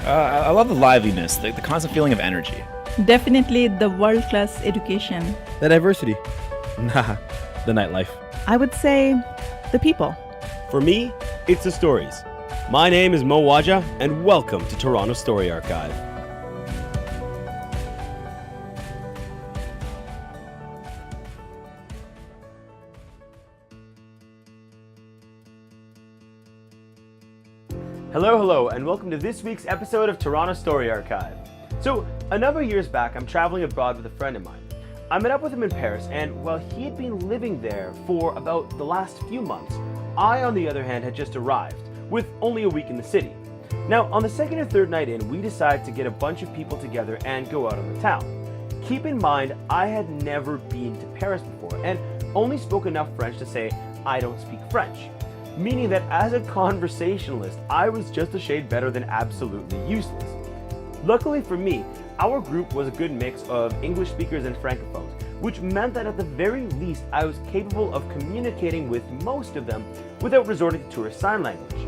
I love the liveliness, the constant feeling of energy. Definitely the world class education. The diversity. Nah, the nightlife. I would say the people. For me, it's the stories. My name is Waja, and welcome to Toronto Story Archive. Hello, and welcome to this week's episode of Toronto Story Archive. So, a number of years back, I'm traveling abroad with a friend of mine. I met up with him in Paris, and while he had been living there for about the last few months, I, on the other hand, had just arrived, with only a week in the city. Now, on the second or third night in, we decided to get a bunch of people together and go out on the town. Keep in mind, I had never been to Paris before, and only spoke enough French to say, I don't speak French. Meaning that as a conversationalist, I was just a shade better than absolutely useless. Luckily for me, our group was a good mix of English speakers and Francophones, which meant that at the very least I was capable of communicating with most of them without resorting to tourist sign language.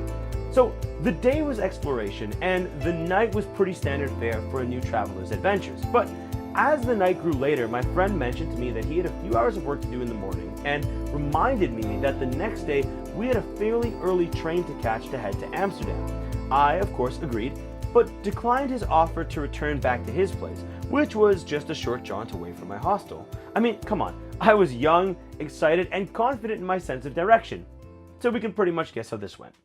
So the day was exploration and the night was pretty standard fare for a new traveler's adventures. But as the night grew later, my friend mentioned to me that he had a few hours of work to do in the morning and reminded me that the next day we had a fairly early train to catch to head to Amsterdam. I, of course, agreed, but declined his offer to return back to his place, which was just a short jaunt away from my hostel. I mean, come on, I was young, excited, and confident in my sense of direction. So we can pretty much guess how this went.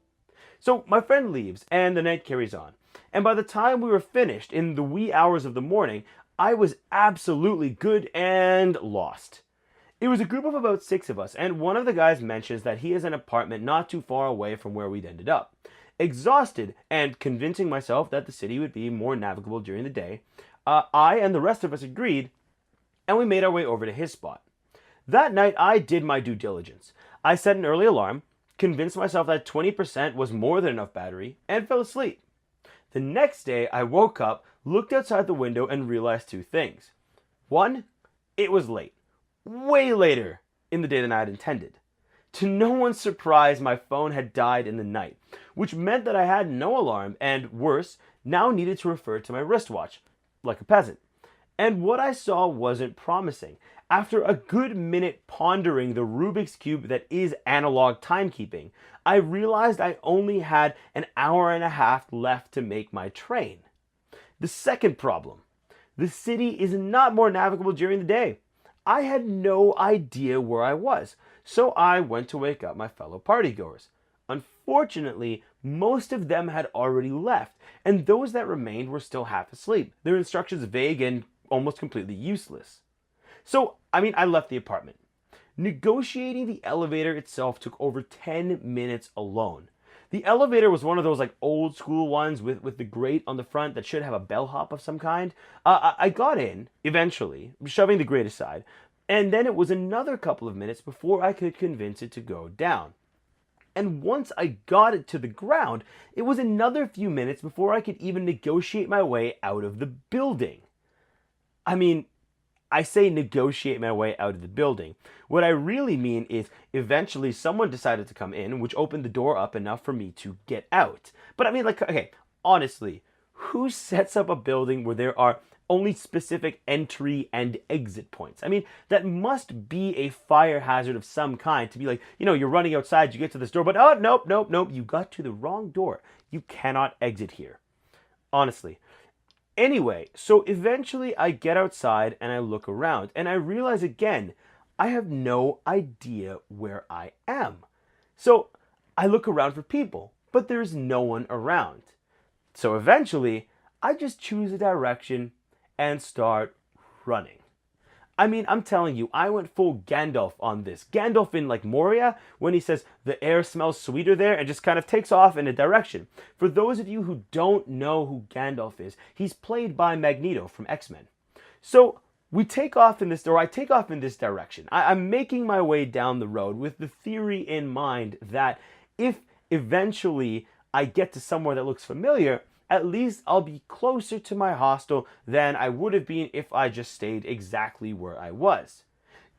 So my friend leaves, and the night carries on. And by the time we were finished, in the wee hours of the morning, I was absolutely good and lost. It was a group of about 6 of us, and one of the guys mentions that he has an apartment not too far away from where we'd ended up. Exhausted and convincing myself that the city would be more navigable during the day, I and the rest of us agreed, and we made our way over to his spot. That night, I did my due diligence. I set an early alarm, convinced myself that 20% was more than enough battery, and fell asleep. The next day, I woke up, looked outside the window, and realized 2 things. 1, it was late. Way later in the day than I had intended. To no one's surprise, my phone had died in the night, which meant that I had no alarm and, worse, now needed to refer to my wristwatch, like a peasant. And what I saw wasn't promising. After a good minute pondering the Rubik's Cube that is analog timekeeping, I realized I only had an hour and a half left to make my train. The second problem, the city is not more navigable during the day. I had no idea where I was, so I went to wake up my fellow partygoers. Unfortunately, most of them had already left, and those that remained were still half asleep, their instructions vague and almost completely useless. So, I left the apartment. Negotiating the elevator itself took over 10 minutes alone. The elevator was one of those old school ones with the grate on the front that should have a bellhop of some kind. I got in, eventually, shoving the grate aside, and then it was another couple of minutes before I could convince it to go down. And once I got it to the ground, it was another few minutes before I could even negotiate my way out of the building. I say negotiate my way out of the building. What I really mean is eventually someone decided to come in, which opened the door up enough for me to get out. But okay, honestly, who sets up a building where there are only specific entry and exit points? That must be a fire hazard of some kind to be you're running outside, you get to this door, but oh, nope, you got to the wrong door. You cannot exit here. Honestly. Anyway, so eventually I get outside and I look around and I realize again, I have no idea where I am. So I look around for people, but there's no one around. So eventually, I just choose a direction and start running. I'm telling you, I went full Gandalf on this. Gandalf in Moria, when he says, the air smells sweeter there, and just kind of takes off in a direction. For those of you who don't know who Gandalf is, he's played by Magneto from X-Men. So I take off in this direction. I'm making my way down the road with the theory in mind that if eventually I get to somewhere that looks familiar, at least I'll be closer to my hostel than I would have been if I just stayed exactly where I was.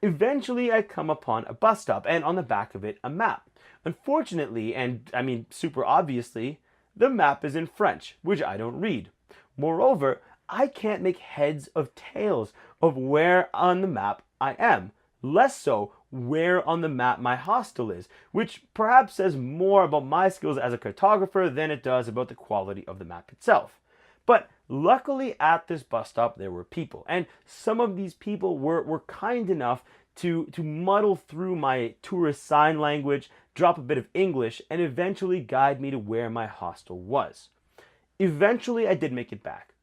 Eventually, I come upon a bus stop, and on the back of it, a map. Unfortunately, and super obviously, the map is in French, which I don't read. Moreover, I can't make heads or tails of where on the map I am, less so where on the map my hostel is, which perhaps says more about my skills as a cartographer than it does about the quality of the map itself. But luckily at this bus stop there were people, and some of these people were kind enough to muddle through my tourist sign language, drop a bit of English, and eventually guide me to where my hostel was. Eventually I did make it back.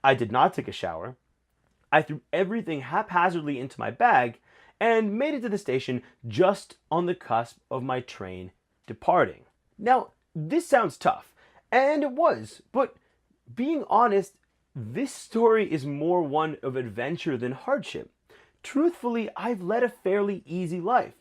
I did not take a shower. I threw everything haphazardly into my bag and made it to the station just on the cusp of my train departing. Now, this sounds tough, and it was, but being honest, this story is more one of adventure than hardship. Truthfully, I've led a fairly easy life.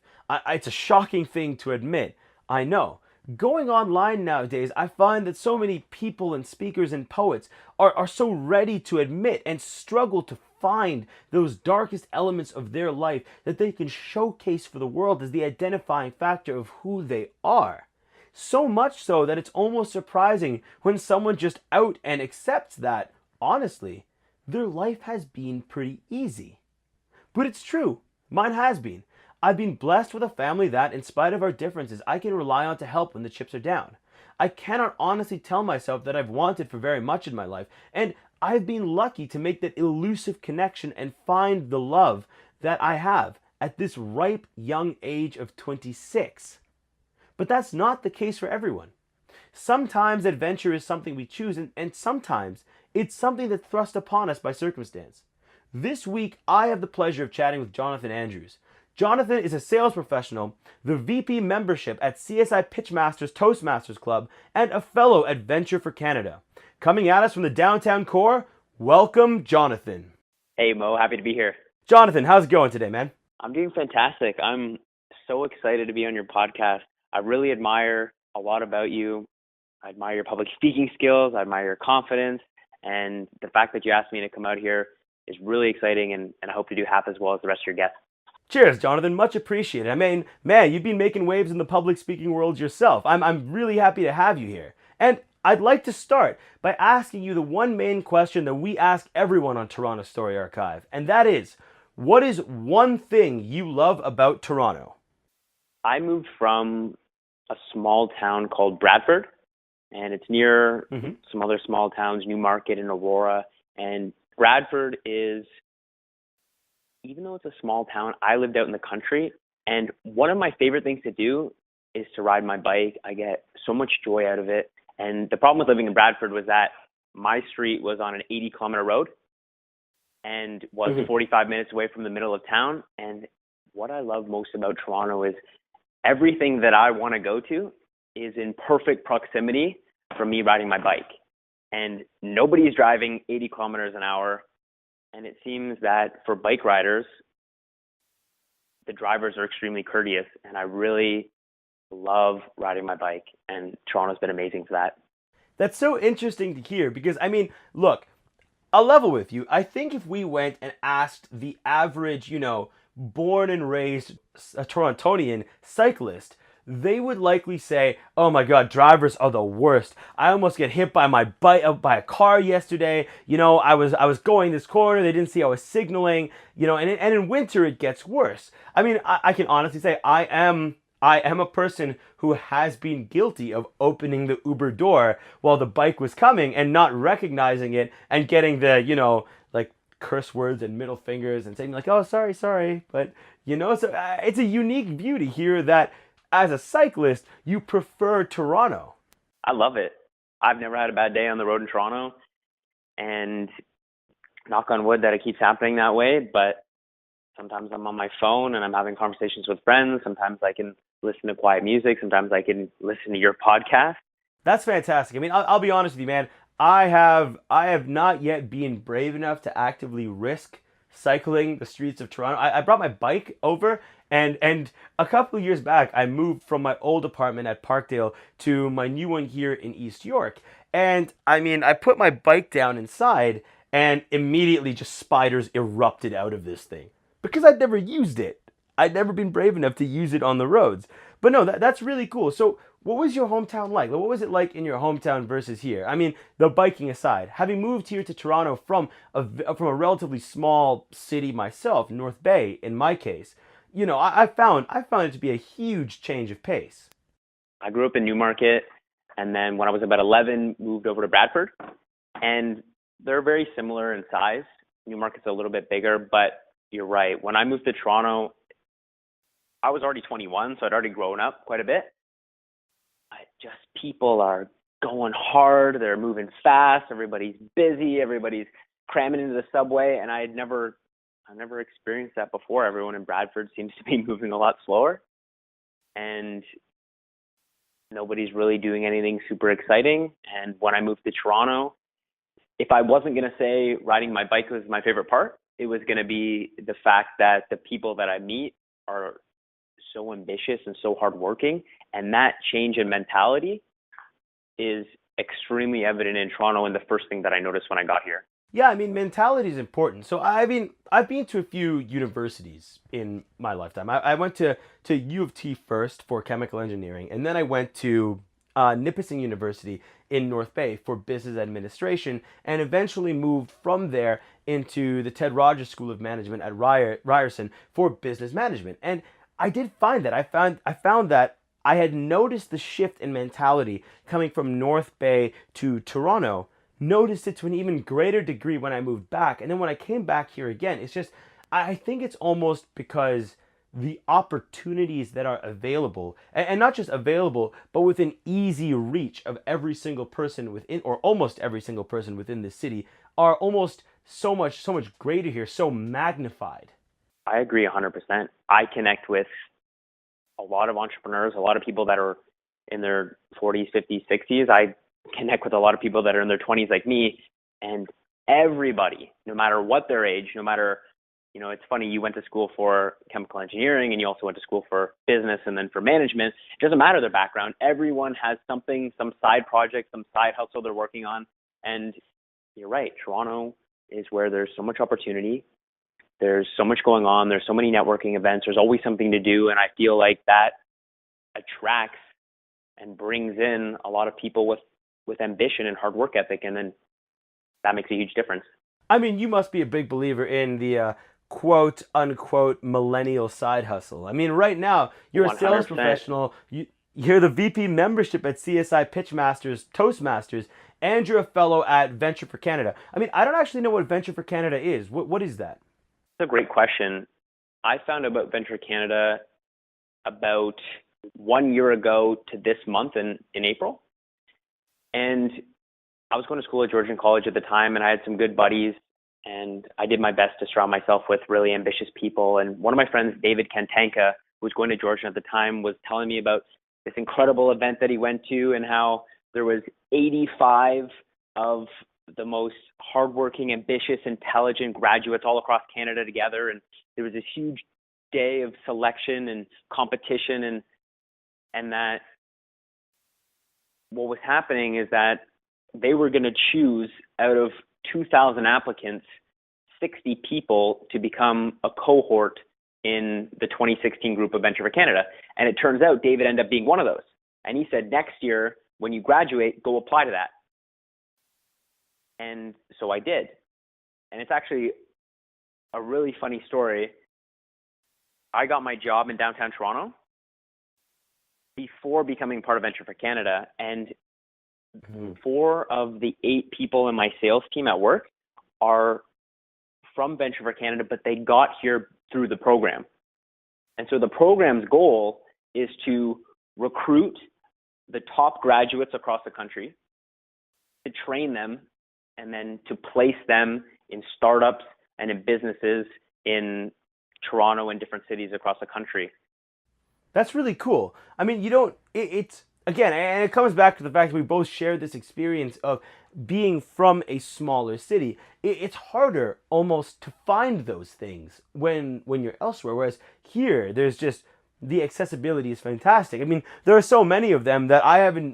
It's a shocking thing to admit, I know. Going online nowadays, I find that so many people and speakers and poets are so ready to admit and struggle to find those darkest elements of their life that they can showcase for the world as the identifying factor of who they are. So much so that it's almost surprising when someone just out and accepts that, honestly, their life has been pretty easy. But it's true, mine has been. I've been blessed with a family that, in spite of our differences, I can rely on to help when the chips are down. I cannot honestly tell myself that I've wanted for very much in my life, and I've been lucky to make that elusive connection and find the love that I have at this ripe young age of 26. But that's not the case for everyone. Sometimes adventure is something we choose, and sometimes it's something that's thrust upon us by circumstance. This week, I have the pleasure of chatting with Jonathan Andrews. Jonathan is a sales professional, the VP membership at CSI Pitchmasters Toastmasters Club, and a fellow at Venture for Canada. Coming at us from the downtown core, welcome, Jonathan. Hey, Mo. Happy to be here. Jonathan, how's it going today, man? I'm doing fantastic. I'm so excited to be on your podcast. I really admire a lot about you. I admire your public speaking skills. I admire your confidence. And the fact that you asked me to come out here is really exciting, and I hope to do half as well as the rest of your guests. Cheers, Jonathan. Much appreciated. I mean, man, you've been making waves in the public speaking world yourself. I'm really happy to have you here. And I'd like to start by asking you the one main question that we ask everyone on Toronto Story Archive, and that is, what is one thing you love about Toronto? I moved from a small town called Bradford, and it's near some other small towns, Newmarket and Aurora. And Bradford is, even though it's a small town, I lived out in the country, and one of my favorite things to do is to ride my bike. I get so much joy out of it. And the problem with living in Bradford was that my street was on an 80-kilometer road and was 45 minutes away from the middle of town. And what I love most about Toronto is everything that I want to go to is in perfect proximity from me riding my bike. And nobody's driving 80 kilometers an hour. And it seems that for bike riders, the drivers are extremely courteous. And I really love riding my bike. And Toronto's been amazing for that. That's so interesting to hear because, I mean, look, I'll level with you. I think if we went and asked the average, born and raised Torontonian cyclist, they would likely say, oh my God, drivers are the worst. I almost get hit by my bike, by a car yesterday. I was going this corner. They didn't see I was signaling, and in winter it gets worse. I mean, I can honestly say I am a person who has been guilty of opening the Uber door while the bike was coming and not recognizing it and getting the, curse words and middle fingers and saying like, oh, sorry. But, so it's a unique beauty here that as a cyclist, you prefer Toronto. I love it. I've never had a bad day on the road in Toronto, and knock on wood that it keeps happening that way. But sometimes I'm on my phone and I'm having conversations with friends. Sometimes I can listen to quiet music. Sometimes I can listen to your podcast. That's fantastic. I mean, I'll be honest with you, man. I have not yet been brave enough to actively risk cycling the streets of Toronto. I brought my bike over, and a couple of years back, I moved from my old apartment at Parkdale to my new one here in East York. And I mean, I put my bike down inside, and immediately just spiders erupted out of this thing because I'd never used it. I'd never been brave enough to use it on the roads. But no, that's really cool. So What was your hometown like? What was it like in your hometown versus here? I mean, the biking aside, having moved here to Toronto from a relatively small city myself, North Bay in my case, I found it to be a huge change of pace. I grew up in Newmarket, and then when I was about 11, moved over to Bradford, and they're very similar in size. Newmarket's a little bit bigger, but you're right. When I moved to Toronto, I was already 21, so I'd already grown up quite a bit. Just people are going hard, they're moving fast, everybody's busy, everybody's cramming into the subway, and I've never experienced that before. Everyone in Bradford seems to be moving a lot slower, and nobody's really doing anything super exciting. And when I moved to Toronto, if I wasn't going to say riding my bike was my favorite part, it was going to be the fact that the people that I meet are so ambitious and so hardworking. And that change in mentality is extremely evident in Toronto, and the first thing that I noticed when I got here. Yeah, I mean, mentality is important. So I've been to a few universities in my lifetime. I went to U of T first for chemical engineering, and then I went to Nipissing University in North Bay for business administration, and eventually moved from there into the Ted Rogers School of Management at Ryerson for business management. And I did find that I found that I had noticed the shift in mentality coming from North Bay to Toronto, noticed it to an even greater degree when I moved back. And then when I came back here again, it's just, I think it's almost because the opportunities that are available, and not just available, but within easy reach of every single person within, or almost every single person within the city, are almost so much greater here, so magnified. I agree 100%. I connect with a lot of entrepreneurs, a lot of people that are in their 40s, 50s, 60s. I connect with a lot of people that are in their 20s like me, and everybody, no matter what their age, no matter, it's funny, you went to school for chemical engineering and you also went to school for business and then for management. It doesn't matter their background. Everyone has something, some side project, some side hustle they're working on. And you're right, Toronto is where there's so much opportunity. There's so much going on. There's so many networking events. There's always something to do. And I feel like that attracts and brings in a lot of people with ambition and hard work ethic. And then that makes a huge difference. I mean, you must be a big believer in the quote unquote millennial side hustle. I mean, right now, you're 100%. A sales professional. You're the VP membership at CSI Pitchmasters, Toastmasters, and you're a fellow at Venture for Canada. I mean, I don't actually know what Venture for Canada is. What is that? That's a great question. I found out about Venture Canada about 1 year ago to this month in April. And I was going to school at Georgian College at the time, and I had some good buddies, and I did my best to surround myself with really ambitious people. And one of my friends, David Kantanka, who was going to Georgian at the time, was telling me about this incredible event that he went to and how there was 85 of the most hardworking, ambitious, intelligent graduates all across Canada together. And there was this huge day of selection and competition, and that what was happening is that they were going to choose out of 2,000 applicants, 60 people to become a cohort in the 2016 group of Venture for Canada. And it turns out David ended up being one of those. And he said, next year, when you graduate, go apply to that. And so I did. And it's actually a really funny story. I got my job in downtown Toronto before becoming part of Venture for Canada. And 4 of the 8 people in my sales team at work are from Venture for Canada, but they got here through the program. And so the program's goal is to recruit the top graduates across the country, to train them, and then to place them in startups and in businesses in Toronto and different cities across the country. That's really cool. I mean, it's again, and it comes back to the fact that we both share this experience of being from a smaller city. It's harder almost to find those things when you're elsewhere. Whereas here, there's just, the accessibility is fantastic. I mean, there are so many of them that I haven't,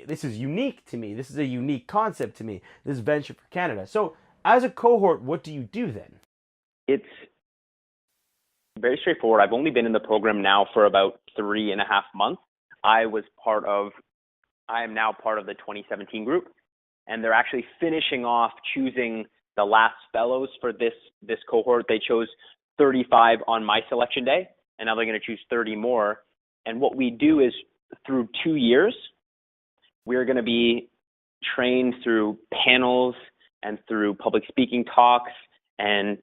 this is unique to me. This is a unique concept to me, this Venture for Canada. So as a cohort, what do you do then? It's very straightforward. I've only been in the program now for about 3.5 months. I am now part of the 2017 group, and they're actually finishing off choosing the last fellows for this cohort. They chose 35 on my selection day, and now they're going to choose 30 more. And what we do is through 2 years, we're going to be trained through panels and through public speaking talks and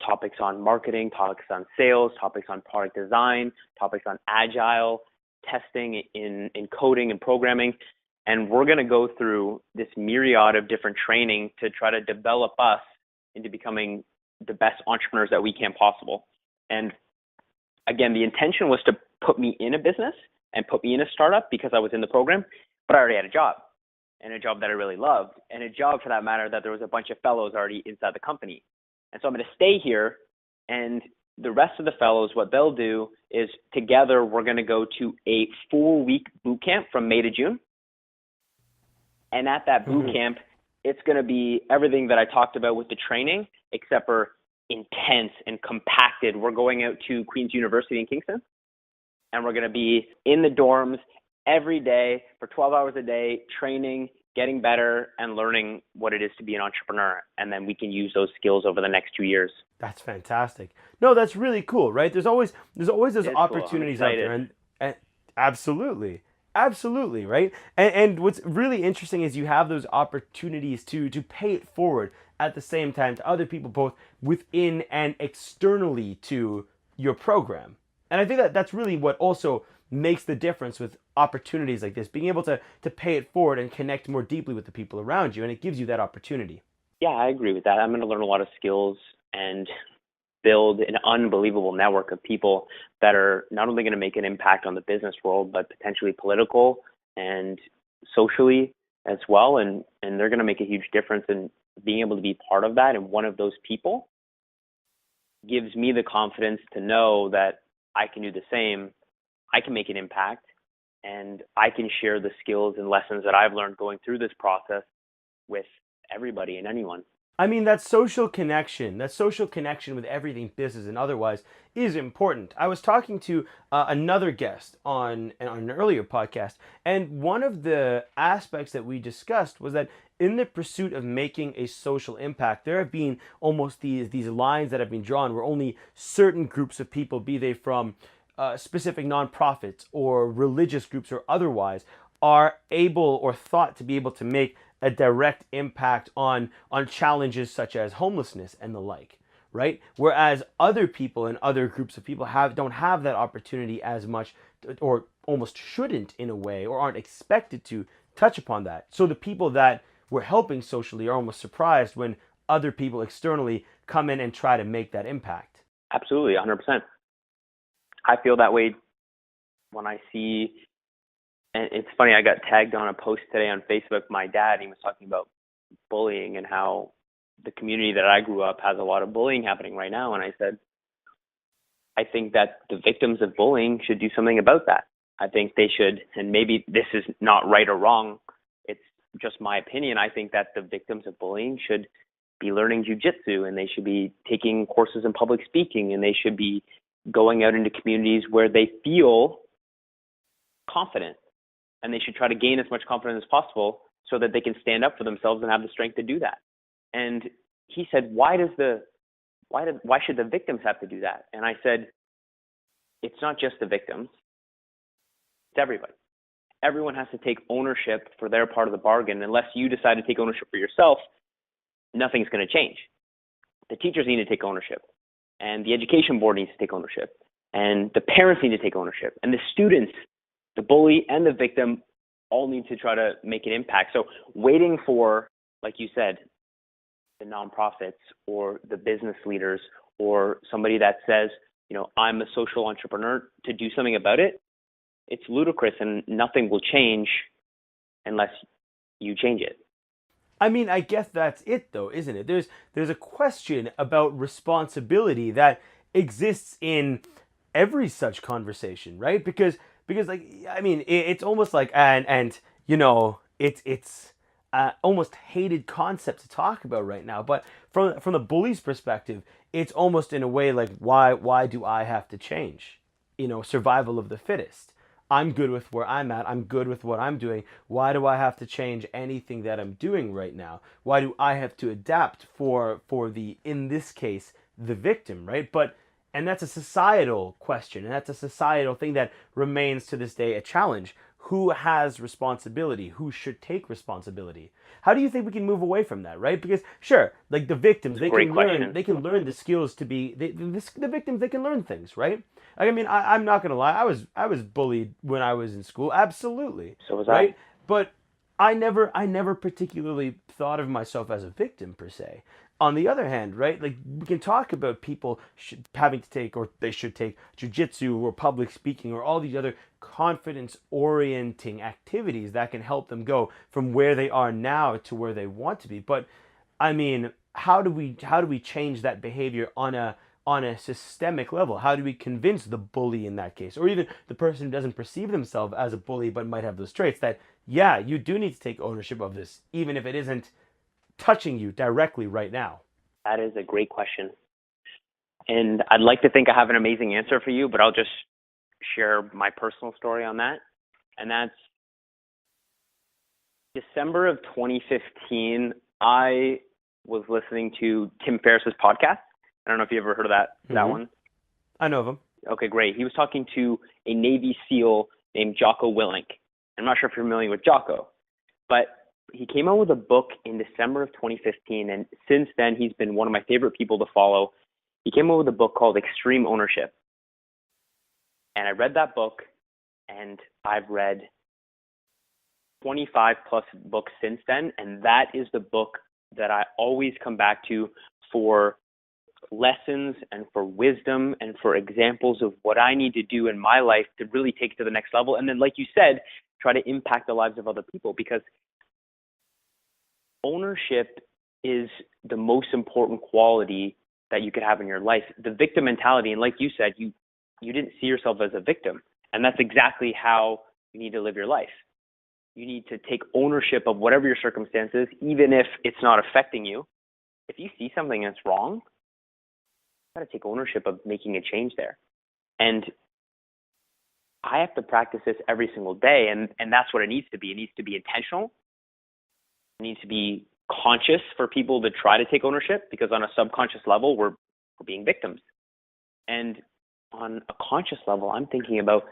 topics on marketing, topics on sales, topics on product design, topics on agile, testing in coding and programming. And we're going to go through this myriad of different training to try to develop us into becoming the best entrepreneurs that we can possible. And again, the intention was to put me in a business and put me in a startup because I was in the program, but I already had a job, and a job that I really loved, and a job for that matter that there was a bunch of fellows already inside the company. And so I'm going to stay here, and the rest of the fellows, what they'll do is together we're going to go to a 4-week boot camp from May to June. And at that boot camp, it's going to be everything that I talked about with the training, except for intense and compacted. We're going out to Queen's University in Kingston, and we're going to be in the dorms every day for 12 hours a day, training, getting better, and learning what it is to be an entrepreneur. And then we can use those skills over the next 2 years. That's fantastic. No, that's really cool, right? There's always those It's opportunities cool. out there, and absolutely, right? And what's really interesting is you have those opportunities to pay it forward at the same time to other people, both within and externally to your program. And I think that that's really what also makes the difference with opportunities like this, being able to pay it forward and connect more deeply with the people around you, and it gives you that opportunity. Yeah, I agree with that. I'm going to learn a lot of skills and build an unbelievable network of people that are not only going to make an impact on the business world, but potentially political and socially as well. And they're going to make a huge difference, in being able to be part of that. And one of those people gives me the confidence to know that I can do the same. I can make an impact, and I can share the skills and lessons that I've learned going through this process with everybody and anyone. I mean, that social connection with everything business and otherwise is important. I was talking to another guest on an earlier podcast, and one of the aspects that we discussed was that in the pursuit of making a social impact, there have been almost these lines that have been drawn where only certain groups of people, be they from specific nonprofits or religious groups or otherwise, are able or thought to be able to make a direct impact on challenges such as homelessness and the like, right? Whereas other people and other groups of people don't have that opportunity as much, or almost shouldn't in a way, or aren't expected to touch upon that. So the people that we're helping socially are almost surprised when other people externally come in and try to make that impact. Absolutely, 100%. I feel that way when I see, and it's funny, I got tagged on a post today on Facebook. My dad, he was talking about bullying and how the community that I grew up has a lot of bullying happening right now. And I said, I think that the victims of bullying should do something about that. I think they should, and maybe this is not right or wrong, it's just my opinion. I think that the victims of bullying should be learning jujitsu, and they should be taking courses in public speaking, and they should be going out into communities where they feel confident, and they should try to gain as much confidence as possible so that they can stand up for themselves and have the strength to do that. And he said, why should the victims have to do that? And I said, it's not just the victims, it's everybody. Everyone has to take ownership for their part of the bargain. Unless you decide to take ownership for yourself, nothing's going to change. The teachers need to take ownership, and the education board needs to take ownership, and the parents need to take ownership, and the students, the bully and the victim, all need to try to make an impact. So waiting for, like you said, the nonprofits or the business leaders or somebody that says, I'm a social entrepreneur, to do something about it, it's ludicrous, and nothing will change unless you change it. I mean, I guess that's it though, isn't it? There's a question about responsibility that exists in every such conversation, right? Because like, I mean, it's almost like it's almost hated concept to talk about right now. But from the bully's perspective, it's almost in a way like, why do I have to change? Survival of the fittest. I'm good with where I'm at. I'm good with what I'm doing. Why do I have to change anything that I'm doing right now? Why do I have to adapt for the, in this case, the victim, right? But and that's a societal question, and that's a societal thing that remains to this day a challenge. Who has responsibility? Who should take responsibility? How do you think we can move away from that, right? Because sure, like the victims, Great question. they can learn the skills to be the victims. They can learn things, right? Like, I mean, I'm not gonna lie. I was bullied when I was in school, absolutely. So was right? I. But I never particularly thought of myself as a victim per se. On the other hand, right, like we can talk about people having to take, or they should take, jujitsu or public speaking or all these other confidence orienting activities that can help them go from where they are now to where they want to be. But I mean, how do we change that behavior on a systemic level? How do we convince the bully in that case, or even the person who doesn't perceive themselves as a bully but might have those traits, that yeah, you do need to take ownership of this, even if it isn't touching you directly right now? That is a great question. And I'd like to think I have an amazing answer for you, but I'll just share my personal story on that. And that's December of 2015. I was listening to Tim Ferriss's podcast. I don't know if you ever heard of that one. I know of him. Okay, great. He was talking to a Navy SEAL named Jocko Willink. I'm not sure if you're familiar with Jocko, but he came out with a book in December of 2015, and since then he's been one of my favorite people to follow. He came out with a book called Extreme Ownership. And I read that book, and I've read 25 plus books since then, and that is the book that I always come back to for lessons and for wisdom and for examples of what I need to do in my life to really take it to the next level. And then, like you said, try to impact the lives of other people, because ownership is the most important quality that you could have in your life. The victim mentality, and like you said, you didn't see yourself as a victim, and that's exactly how you need to live your life. You need to take ownership of whatever your circumstances, even if it's not affecting you. If you see something that's wrong, you got to take ownership of making a change there. And I have to practice this every single day, and that's what it needs to be. It needs to be intentional. It needs to be conscious for people to try to take ownership, because on a subconscious level, we're being victims. And on a conscious level, I'm thinking about,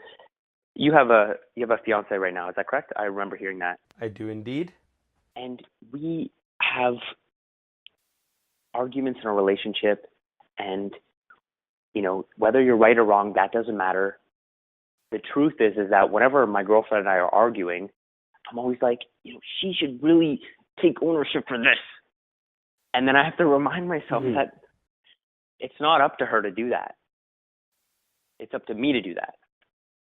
you have a fiance right now, is that correct? I remember hearing that. I do indeed. And we have arguments in a relationship, and whether you're right or wrong, that doesn't matter. The truth is that whenever my girlfriend and I are arguing, I'm always like, she should really take ownership for this. And then I have to remind myself that it's not up to her to do that. It's up to me to do that.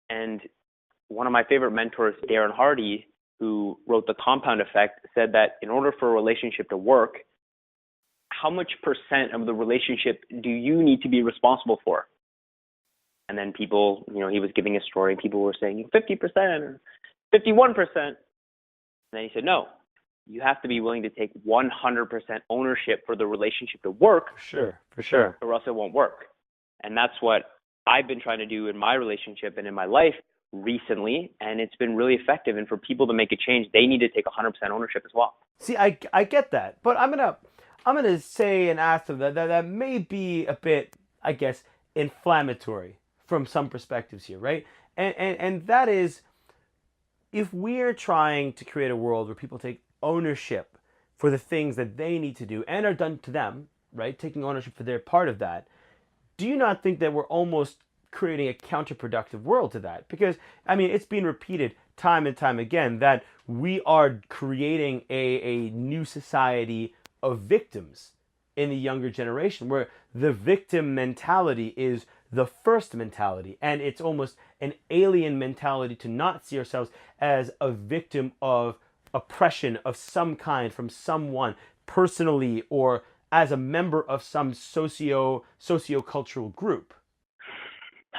And one of my favorite mentors, Darren Hardy, who wrote The Compound Effect, said that in order for a relationship to work, how much % of the relationship do you need to be responsible for? And then people, he was giving a story, people were saying 50% or 51%. And then he said, no, you have to be willing to take 100% ownership for the relationship to work. For sure. Or else it won't work. And that's what I've been trying to do in my relationship and in my life recently, and it's been really effective. And for people to make a change, they need to take 100% ownership as well. See, I get that, but I'm gonna say and ask them that may be a bit, I guess, inflammatory from some perspectives here, right? And that is, if we're trying to create a world where people take ownership for the things that they need to do and are done to them, right? Taking ownership for their part of that, do you not think that we're almost creating a counterproductive world to that? Because, I mean, it's been repeated time and time again that we are creating a new society of victims in the younger generation, where the victim mentality is the first mentality, and it's almost an alien mentality to not see ourselves as a victim of oppression of some kind from someone personally, or as a member of some socio-cultural group.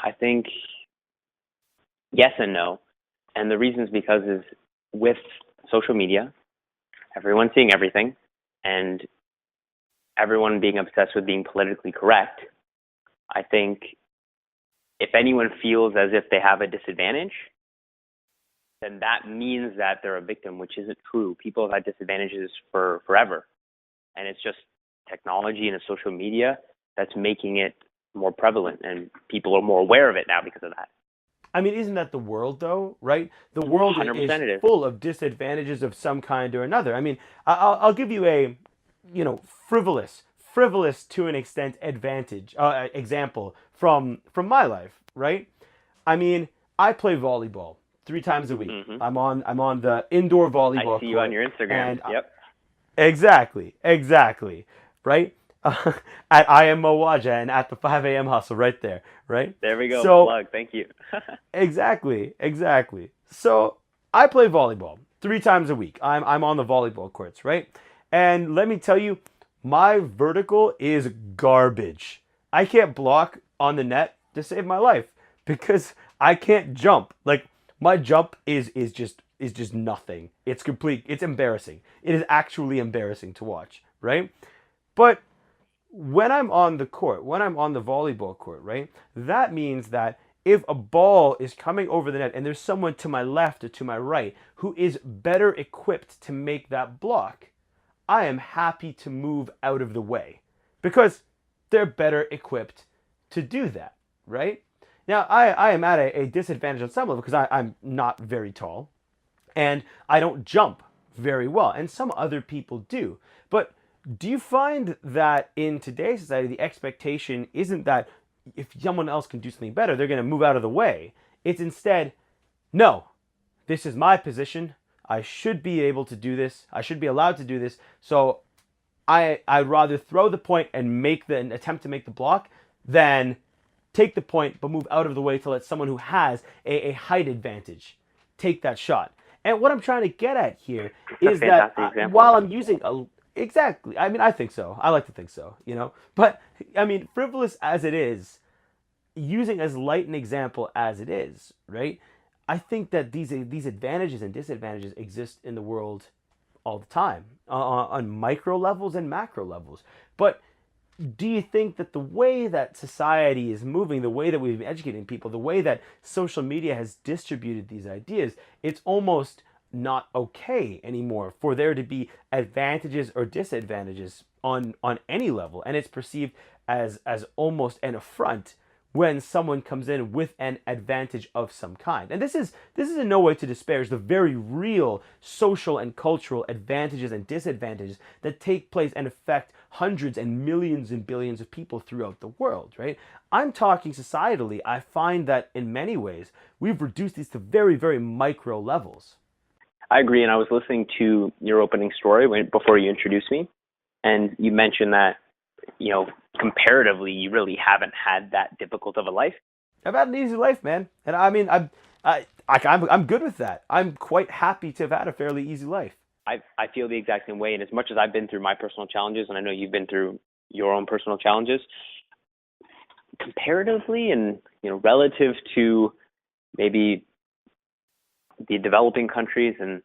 I think yes and no. And the reason is because with social media, everyone's seeing everything, and everyone being obsessed with being politically correct. I think if anyone feels as if they have a disadvantage, then that means that they're a victim, which isn't true. People have had disadvantages for forever. And it's just technology and social media that's making it more prevalent, and people are more aware of it now because of that. I mean, isn't that the world, though, right? The world 100% it is is. full of disadvantages of some kind or another. I mean, I'll give you a, frivolous to an extent example from my life, right? I mean, I play volleyball 3 times a week. Mm-hmm. I'm on the indoor volleyball I see you court, on your Instagram. and Yep. Exactly, right? At I am Waja and at the 5 a.m. hustle, right there, right? There we go. So Plug. Thank you. exactly. So I play volleyball 3 times a week. I'm on the volleyball courts, right? And let me tell you, my vertical is garbage. I can't block on the net to save my life because I can't jump. Like my jump is just nothing. It's complete. It's embarrassing. It is actually embarrassing to watch, right? But when I'm on the court, when I'm on the volleyball court, right? That means that if a ball is coming over the net and there's someone to my left or to my right who is better equipped to make that block, I am happy to move out of the way because they're better equipped to do that, right? Now, I am at a disadvantage on some level because I'm not very tall and I don't jump very well, and some other people do. But do you find that in today's society, the expectation isn't that if someone else can do something better, they're going to move out of the way? It's instead, no, this is my position. I should be able to do this. I should be allowed to do this. So I'd rather throw the point and attempt to make the block than take the point but move out of the way to let someone who has a height advantage take that shot. And what I'm trying to get at here is that while I'm using exactly, I mean, I think so. I like to think so, But I mean, frivolous as it is, using as light an example as it is, right? I think that these advantages and disadvantages exist in the world all the time on micro levels and macro levels. But do you think that the way that society is moving, the way that we've been educating people, the way that social media has distributed these ideas, it's almost not okay anymore for there to be advantages or disadvantages on any level, and it's perceived as almost an affront when someone comes in with an advantage of some kind. And this is in no way to disparage the very real social and cultural advantages and disadvantages that take place and affect hundreds and millions and billions of people throughout the world, right? I'm talking societally. I find that in many ways we've reduced these to very, very micro levels. I agree, and I was listening to your opening story before you introduced me, and you mentioned that, comparatively, you really haven't had that difficult of a life. I've had an easy life, man, and I mean, I'm good with that. I'm quite happy to have had a fairly easy life. I feel the exact same way, and as much as I've been through my personal challenges, and I know you've been through your own personal challenges, comparatively and relative to maybe the developing countries and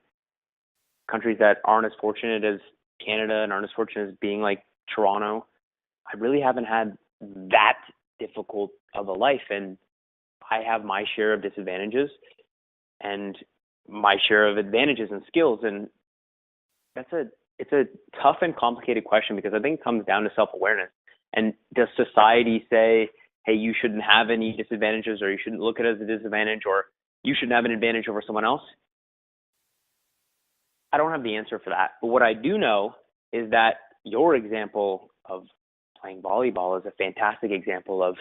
countries that aren't as fortunate as Canada and aren't as fortunate as being like Toronto, I really haven't had that difficult of a life, and I have my share of disadvantages and my share of advantages and skills, and it's a tough and complicated question because I think it comes down to self-awareness. And does society say, hey, you shouldn't have any disadvantages, or you shouldn't look at it as a disadvantage, or you shouldn't have an advantage over someone else? I don't have the answer for that. But what I do know is that your example of playing volleyball is a fantastic example of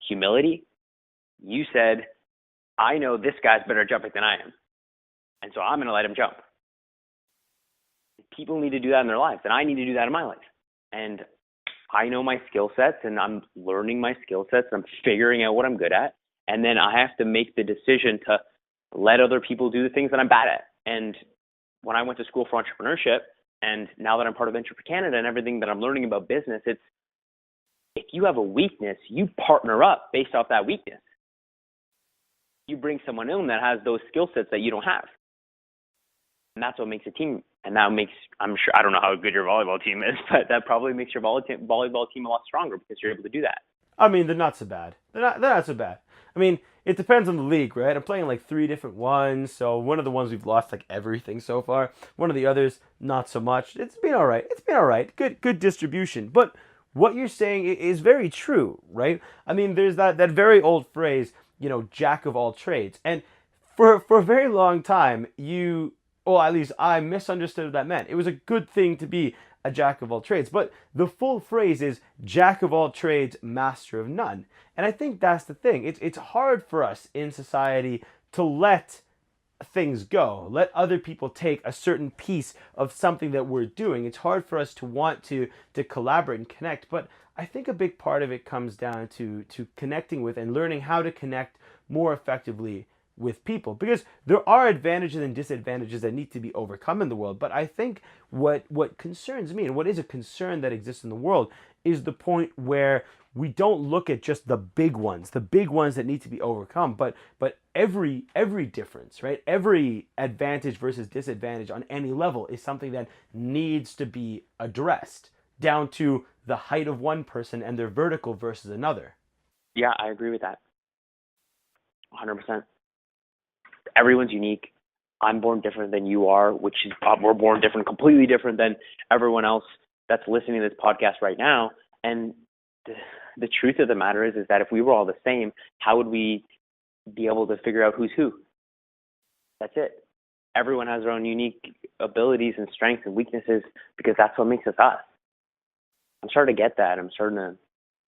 humility. You said, I know this guy's better at jumping than I am, and so I'm going to let him jump. People need to do that in their lives, and I need to do that in my life. And I know my skill sets, and I'm learning my skill sets. I'm figuring out what I'm good at, and then I have to make the decision to let other people do the things that I'm bad at. And when I went to school for entrepreneurship, and now that I'm part of Venture for Canada and everything that I'm learning about business, it's if you have a weakness, you partner up based off that weakness. You bring someone in that has those skill sets that you don't have. And that's what makes a team. And that makes, I'm sure, I don't know how good your volleyball team is, but that probably makes your volleyball team a lot stronger because you're able to do that. I mean, they're not so bad. They're not so bad. I mean, it depends on the league, right? I'm playing like three different ones, so one of the ones we've lost like everything so far. One of the others, not so much. It's been all right. It's been all right. Good distribution. But what you're saying is very true, right? I mean, there's that very old phrase, jack of all trades. And for a very long time, well, at least I misunderstood what that meant. It was a good thing to be a jack of all trades, but the full phrase is jack of all trades, master of none. And I think that's the thing. It's hard for us in society to let things go, let other people take a certain piece of something that we're doing. It's hard for us to want to collaborate and connect, but I think a big part of it comes down to connecting with and learning how to connect more effectively with people, because there are advantages and disadvantages that need to be overcome in the world. But I think what concerns me, and what is a concern that exists in the world, is the point where we don't look at just the big ones that need to be overcome, but every difference, right? Every advantage versus disadvantage on any level is something that needs to be addressed, down to the height of one person and their vertical versus another. Yeah, I agree with that. 100%. Everyone's unique. I'm born different than you are, which is we're born different, completely different than everyone else that's listening to this podcast right now. And the truth of the matter is that if we were all the same, how would we be able to figure out who's who? That's it. Everyone has their own unique abilities and strengths and weaknesses, because that's what makes us us. I'm starting to get that. I'm starting to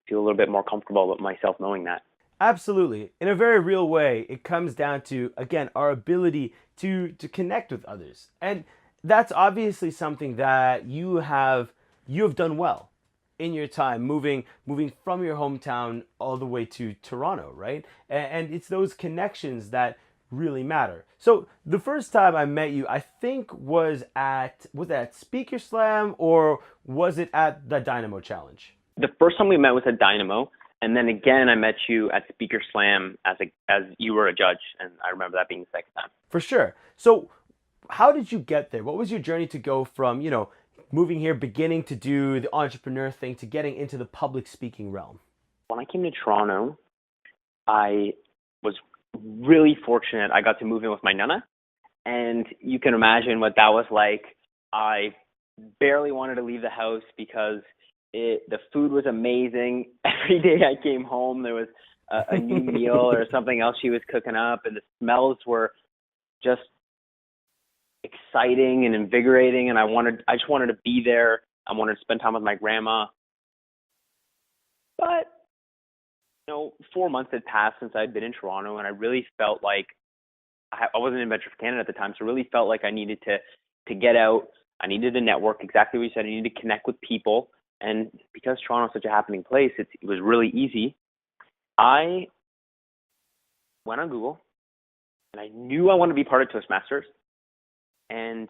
feel a little bit more comfortable with myself knowing that. Absolutely. In a very real way, it comes down to, again, our ability to connect with others. And that's obviously something that you have done well in your time, moving from your hometown all the way to Toronto, right? And it's those connections that really matter. So the first time I met you, I think was that at Speaker Slam, or was it at the Dynamo Challenge? The first time we met was at Dynamo. And then again, I met you at Speaker Slam as you were a judge, and I remember that being the second time. For sure. So how did you get there? What was your journey to go from, moving here, beginning to do the entrepreneur thing, to getting into the public speaking realm? When I came to Toronto, I was really fortunate. I got to move in with my nana, and you can imagine what that was like. I barely wanted to leave the house because the food was amazing. Every day I came home, there was a new meal or something else she was cooking up, and the smells were just exciting and invigorating. And I just wanted to be there. I wanted to spend time with my grandma. But 4 months had passed since I'd been in Toronto, and I really felt like I wasn't in Venture for Canada at the time, so I really felt like I needed to get out. I needed to network. Exactly what you said. I needed to connect with people. And because Toronto is such a happening place, it was really easy. I went on Google, and I knew I wanted to be part of Toastmasters. And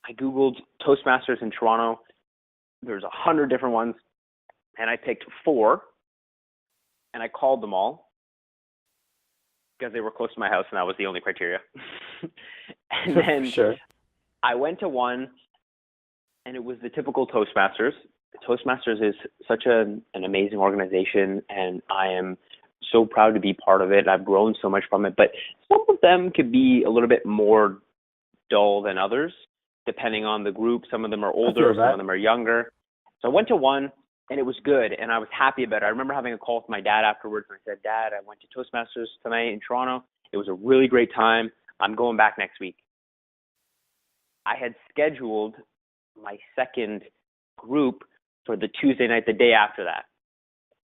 I Googled Toastmasters in Toronto. There's 100 different ones, and I picked 4, and I called them all because they were close to my house, and that was the only criteria. And then Sure. I went to one, and it was the typical Toastmasters. Toastmasters is such an amazing organization, and I am so proud to be part of it. I've grown so much from it, but some of them could be a little bit more dull than others, depending on the group. Some of them are older, some of them are younger. So I went to one, and it was good, and I was happy about it. I remember having a call with my dad afterwards, and I said, "Dad, I went to Toastmasters tonight in Toronto. It was a really great time. I'm going back next week." I had scheduled my second group for the Tuesday night, the day after that.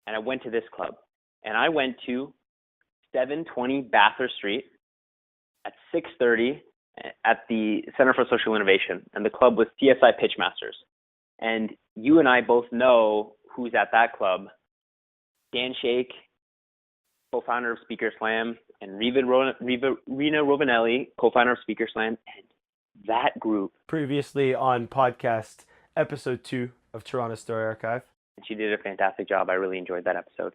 And I went to this club. And I went to 720 Bathurst Street at 6:30 at the Center for Social Innovation. And the club was CSI Pitchmasters. And you and I both know who's at that club. Dan Shake, co-founder of Speaker Slam, and Rena Rovinelli, co-founder of Speaker Slam. And that group. Previously on podcast episode 2 of Toronto Story Archive. She did a fantastic job. I really enjoyed that episode.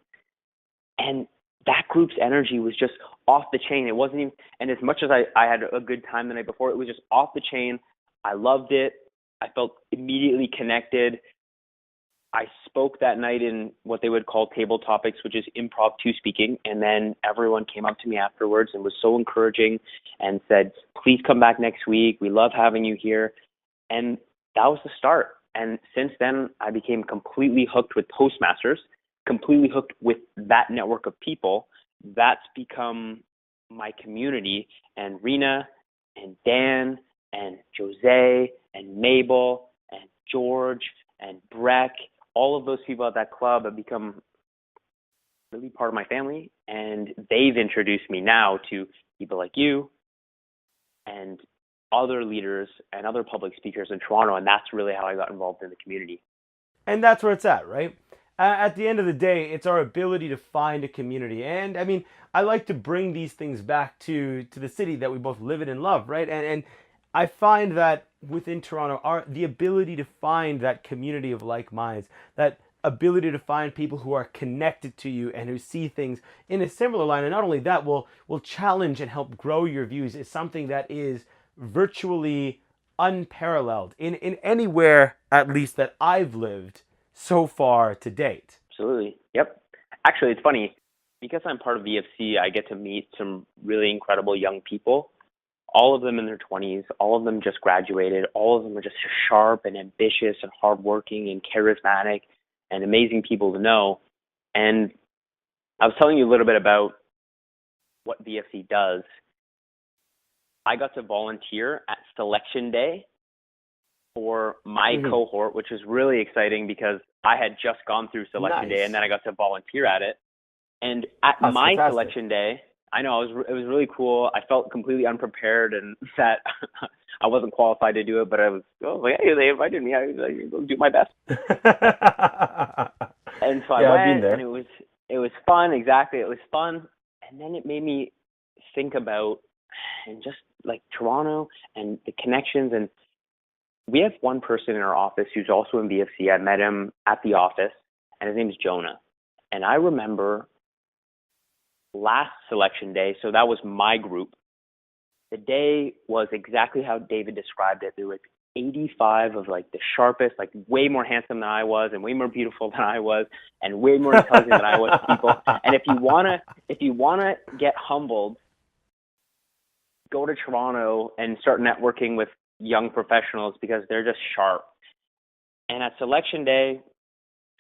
And that group's energy was just off the chain. It wasn't even, and as much as I had a good time the night before, it was just off the chain. I loved it. I felt immediately connected. I spoke that night in what they would call table topics, which is impromptu speaking. And then everyone came up to me afterwards and was so encouraging and said, please come back next week. We love having you here. And that was the start. And since then, I became completely hooked with Toastmasters, completely hooked with that network of people. That's become my community. And Rena and Dan and Jose and Mabel and George and Breck, all of those people at that club have become really part of my family, and they've introduced me now to people like you and other leaders and other public speakers in Toronto, and that's really how I got involved in the community. And that's where it's at, right? At the end of the day, it's our ability to find a community. And I mean, I like to bring these things back to the city that we both live in and love, right? And I find that within Toronto, the ability to find that community of like minds, that ability to find people who are connected to you and who see things in a similar line, and not only that, will challenge and help grow your views, is something that is virtually unparalleled in anywhere, at least that I've lived so far to date. Absolutely. Yep. Actually, it's funny. Because I'm part of VFC, I get to meet some really incredible young people. All of them in their 20s, all of them just graduated, all of them are just sharp and ambitious and hardworking and charismatic and amazing people to know. And I was telling you a little bit about what VFC does. I got to volunteer at Selection Day for my cohort, which was really exciting because I had just gone through Selection Day and then I got to volunteer at it. And at my fantastic Selection Day, I know it was really cool. I felt completely unprepared and that I wasn't qualified to do it, but I was like, hey, they invited me. I was like, go do my best. And so I went, and it was fun. Exactly, it was fun. And then it made me think about and just like Toronto and the connections. And we have one person in our office who's also in BFC. I met him at the office, and his name is Jonah. And I remember last Selection Day, so that was my group. The day was exactly how David described it. There were 85 of like the sharpest, like way more handsome than I was, and way more beautiful than I was, and way more intelligent than I was people. And if you wanna get humbled, go to Toronto and start networking with young professionals because they're just sharp. And at Selection Day,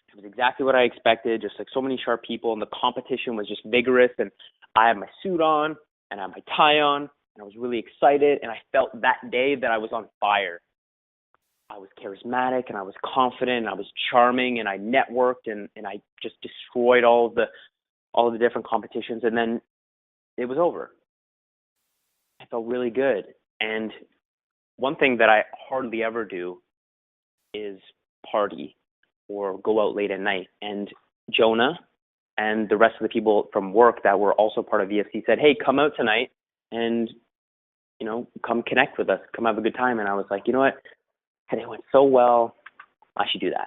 it was exactly what I expected, just like so many sharp people, and the competition was just vigorous, and I had my suit on, and I had my tie on, and I was really excited, and I felt that day that I was on fire. I was charismatic, and I was confident, and I was charming, and I networked, and I just destroyed all of the different competitions, and then it was over. I felt really good. And one thing that I hardly ever do is party or go out late at night. And Jonah and the rest of the people from work that were also part of VFC said, hey, come out tonight and, come connect with us, come have a good time. And I was like, you know what? And it went so well, I should do that.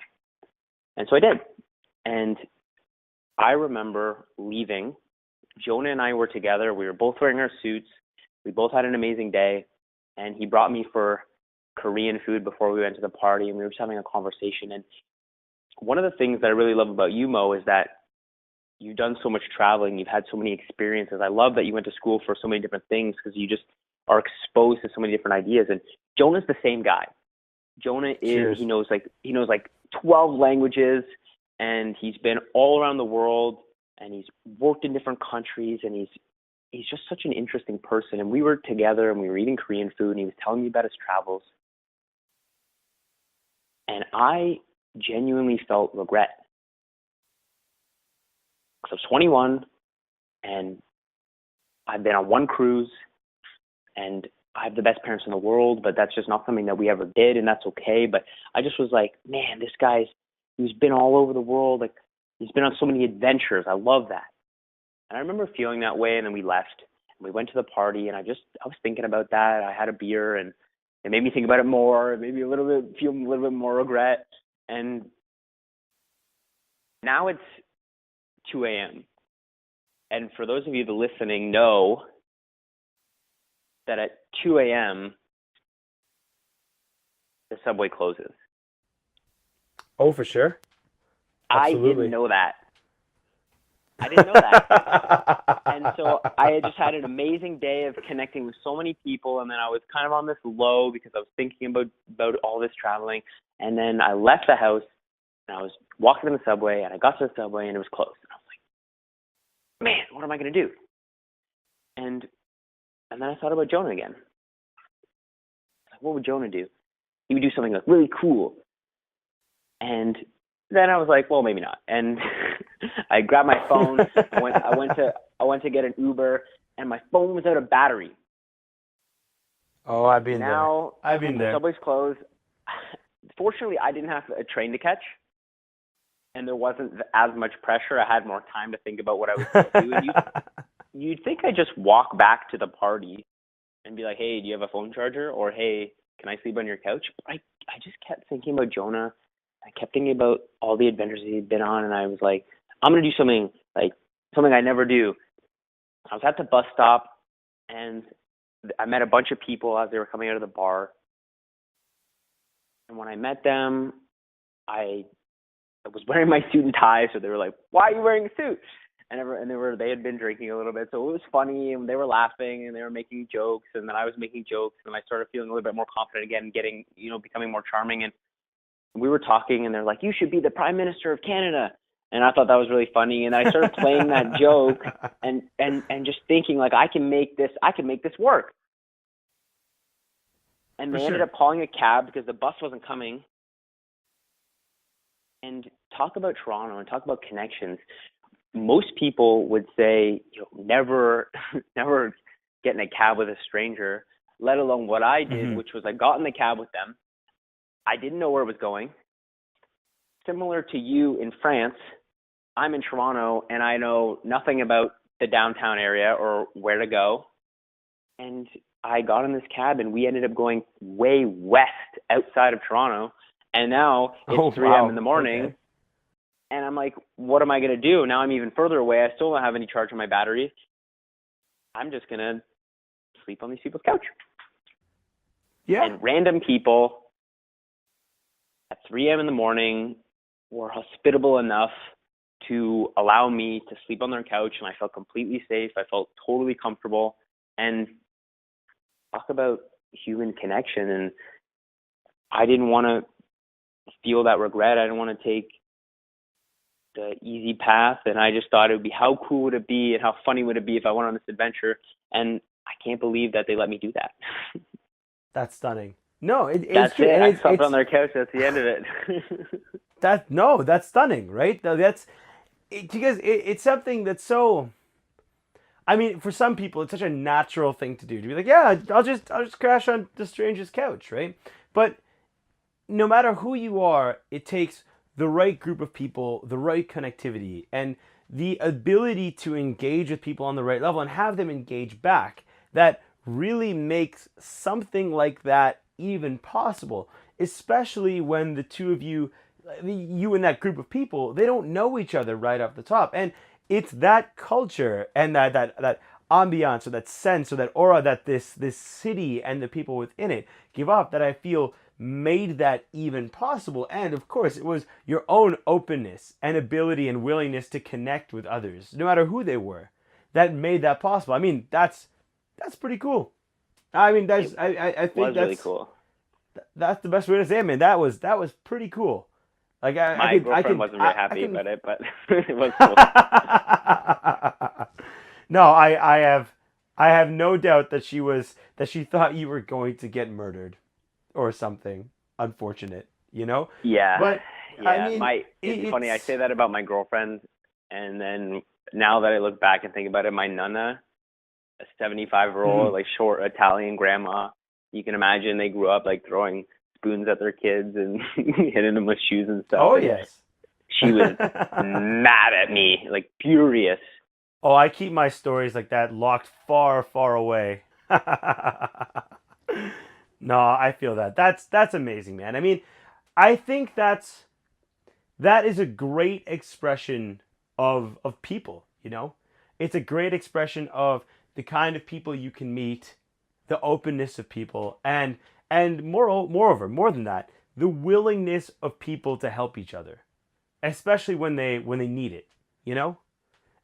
And so I did. And I remember leaving. Jonah and I were together. We were both wearing our suits. We both had an amazing day. And he brought me for Korean food before we went to the party. And we were just having a conversation. And one of the things that I really love about you, Mo, is that you've done so much traveling. You've had so many experiences. I love that you went to school for so many different things because you just are exposed to so many different ideas. And Jonah's the same guy. Jonah is, he knows like 12 languages, and he's been all around the world, and he's worked in different countries, and he's just such an interesting person. And we were together, and we were eating Korean food, and he was telling me about his travels. And I genuinely felt regret. Because I was 21, and I've been on one cruise, and I have the best parents in the world, but that's just not something that we ever did, and that's okay. But I just was like, man, this he's been all over the world. Like, he's been on so many adventures. I love that. And I remember feeling that way, and then we left, and we went to the party, and I was thinking about that. I had a beer, and it made me think about it more. It made me feel a little bit more regret. And now it's 2 a.m. And for those of you that are listening, know that at 2 a.m., the subway closes. Oh, for sure. I Absolutely. didn't know that. I didn't know that. And so I had just had an amazing day of connecting with so many people, and then I was kind of on this low because I was thinking about all this traveling. And then I left the house, and I was walking in the subway, and I got to the subway, and it was closed. And I was like, man, what am I going to do? And then I thought about Jonah again. Like, what would Jonah do? He would do something like really cool. And then I was like, well, maybe not. And I grabbed my phone. I went to get an Uber, and my phone was out of battery. Oh, I've been Now, there. I've been the there. subway's closed. Fortunately, I didn't have a train to catch, and there wasn't as much pressure. I had more time to think about what I was going to do. And you'd think I'd just walk back to the party and be like, hey, do you have a phone charger? Or, hey, can I sleep on your couch? But I just kept thinking about Jonah. I kept thinking about all the adventures he'd been on, and I was like, I'm going to do something I never do. I was at the bus stop, and I met a bunch of people as they were coming out of the bar. And when I met them, I was wearing my suit and tie, so they were like, why are you wearing a suit? And they had been drinking a little bit, so it was funny, and they were laughing, and they were making jokes, and then I was making jokes, and I started feeling a little bit more confident again, becoming more charming. And we were talking, and they're like, you should be the Prime Minister of Canada. And I thought that was really funny, and I started playing that joke and just thinking, like, I can make this work. And they ended up calling a cab because the bus wasn't coming. And talk about Toronto and talk about connections. Most people would say, never get in a cab with a stranger, let alone what I did, which was I got in the cab with them. I didn't know where it was going. Similar to you in France, I'm in Toronto, and I know nothing about the downtown area or where to go. And I got in this cab, and we ended up going way west outside of Toronto. And now it's 3 a.m. in the morning. Okay. And I'm like, what am I going to do? Now I'm even further away. I still don't have any charge on my battery. I'm just going to sleep on these people's couch. Yeah. And random people at 3 a.m. in the morning were hospitable enough to allow me to sleep on their couch, and I felt completely safe. I felt totally comfortable. And talk about human connection. And I didn't want to feel that regret. I didn't want to take the easy path. And I just thought it would be, how cool would it be and how funny would it be if I went on this adventure? And I can't believe that they let me do that. That's stunning. No, that's true. it. I slept on their couch. That's the end of it. That's stunning, right? Because it's something that's so. I mean, for some people, it's such a natural thing to do, to be like, yeah, I'll just crash on the stranger's couch, right? But no matter who you are, it takes the right group of people, the right connectivity, and the ability to engage with people on the right level and have them engage back that really makes something like that even possible, especially when the two of you and that group of people, they don't know each other right off the top. And it's that culture and that ambiance or that sense or that aura that this city and the people within it give off that I feel made that even possible. And of course, it was your own openness and ability and willingness to connect with others, no matter who they were, that made that possible. I mean, that's pretty cool. I mean, I think that's really cool. That's the best way to say it, man. That was pretty cool. Like my girlfriend wasn't very happy about it, but it was cool. No, I have no doubt that she thought you were going to get murdered or something unfortunate, you know? Yeah. But yeah, I mean, it's funny. I say that about my girlfriend, and then now that I look back and think about it, my nonna, a 75-year-old, like short Italian grandma, you can imagine they grew up like throwing spoons at their kids and hitting them with shoes and stuff. Oh, and yes. She was mad at me, like furious. Oh, I keep my stories like that locked far, far away. No, I feel that. That's amazing, man. I mean, I think that is a great expression of people, you know? It's a great expression of the kind of people you can meet, the openness of people, and moreover, more than that, the willingness of people to help each other. especially when they need it, you know?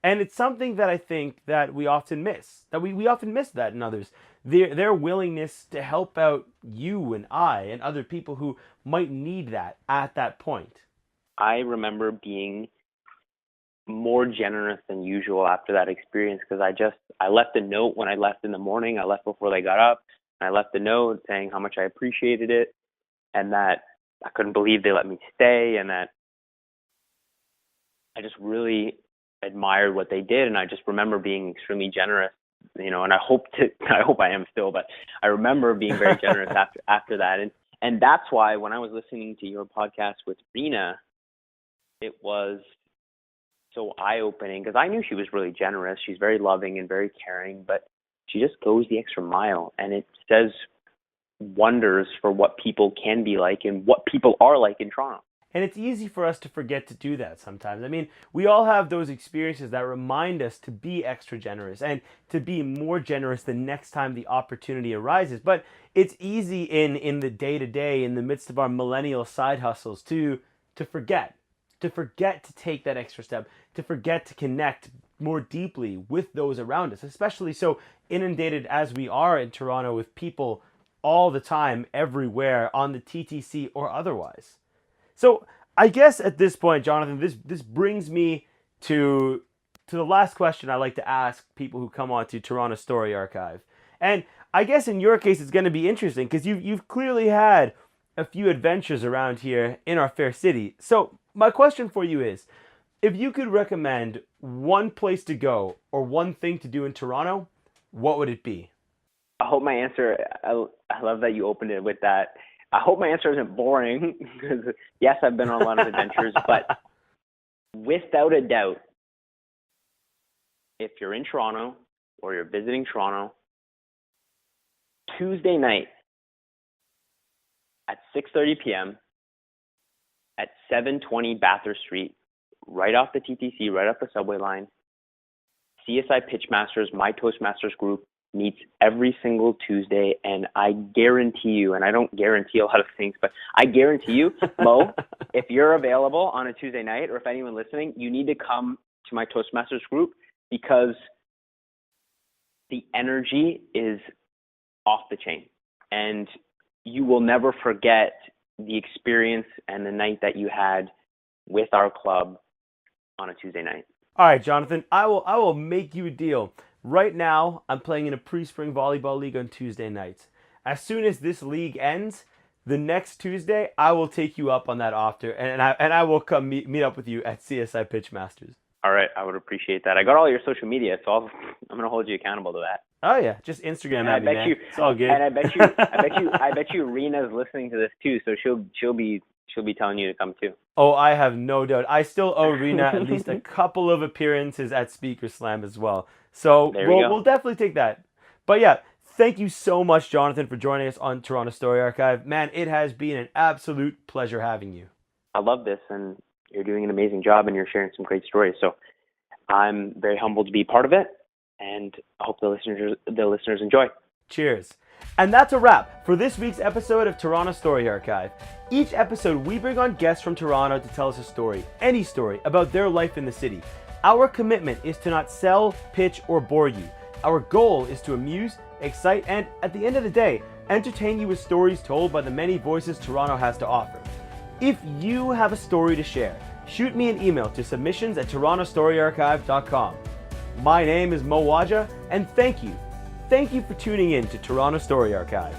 And it's something that I think that we often miss. That we often miss that in others. Their willingness to help out you and I and other people who might need that at that point. I remember being more generous than usual after that experience because I left a note when I left in the morning. I left before they got up. And I left a note saying how much I appreciated it and that I couldn't believe they let me stay and that I just really admired what they did. And I just remember being extremely generous, you know, and I hope I am still, but I remember being very generous after that. And that's why when I was listening to your podcast with Rena, it was so eye-opening because I knew she was really generous. She's very loving and very caring, but she just goes the extra mile, and it says wonders for what people can be like and what people are like in Toronto. And it's easy for us to forget to do that sometimes. I mean, we all have those experiences that remind us to be extra generous and to be more generous the next time the opportunity arises. But it's easy in the day-to-day, in the midst of our millennial side hustles, to forget to take that extra step, to forget to connect more deeply with those around us, especially so inundated as we are in Toronto with people all the time, everywhere, on the TTC or otherwise. So I guess at this point, Jonathan, this brings me to the last question I like to ask people who come on to Toronto Story Archive. And I guess in your case, it's going to be interesting because you've clearly had a few adventures around here in our fair city. So my question for you is, if you could recommend one place to go or one thing to do in Toronto, what would it be? I hope my answer, I love that you opened it with that. I hope my answer isn't boring because yes, I've been on a lot of adventures, but without a doubt, if you're in Toronto or you're visiting Toronto, Tuesday night at 6:30 p.m. at 720 Bathurst Street, right off the TTC, right off the subway line, CSI Pitchmasters, my Toastmasters group, meets every single Tuesday, and I guarantee you, and I don't guarantee a lot of things, but I guarantee you, Mo, if you're available on a Tuesday night, or if anyone listening, you need to come to my Toastmasters group because the energy is off the chain, and you will never forget the experience and the night that you had with our club on a Tuesday night. All right, Jonathan, I will make you a deal. Right now, I'm playing in a pre-spring volleyball league on Tuesday nights. As soon as this league ends, the next Tuesday, I will take you up on that offer, and I will come meet up with you at CSI Pitchmasters. All right, I would appreciate that. I got all your social media, so I'm going to hold you accountable to that. Oh yeah, just Instagram at me, man. It's all good. And I bet you Rena's listening to this too, so she'll be telling you to come too. Oh, I have no doubt. I still owe Rena at least a couple of appearances at Speaker Slam as well. So we'll definitely take that. But yeah, thank you so much, Jonathan, for joining us on Toronto Story Archive. Man, it has been an absolute pleasure having you. I love this, and you're doing an amazing job, and you're sharing some great stories. So I'm very humbled to be part of it, and I hope the listeners enjoy. Cheers. And that's a wrap for this week's episode of Toronto Story Archive. Each episode, we bring on guests from Toronto to tell us a story, any story, about their life in the city. Our commitment is to not sell, pitch, or bore you. Our goal is to amuse, excite, and, at the end of the day, entertain you with stories told by the many voices Toronto has to offer. If you have a story to share, shoot me an email to submissions@torontostoryarchive.com. My name is Mo Waja, and thank you. Thank you for tuning in to Toronto Story Archive.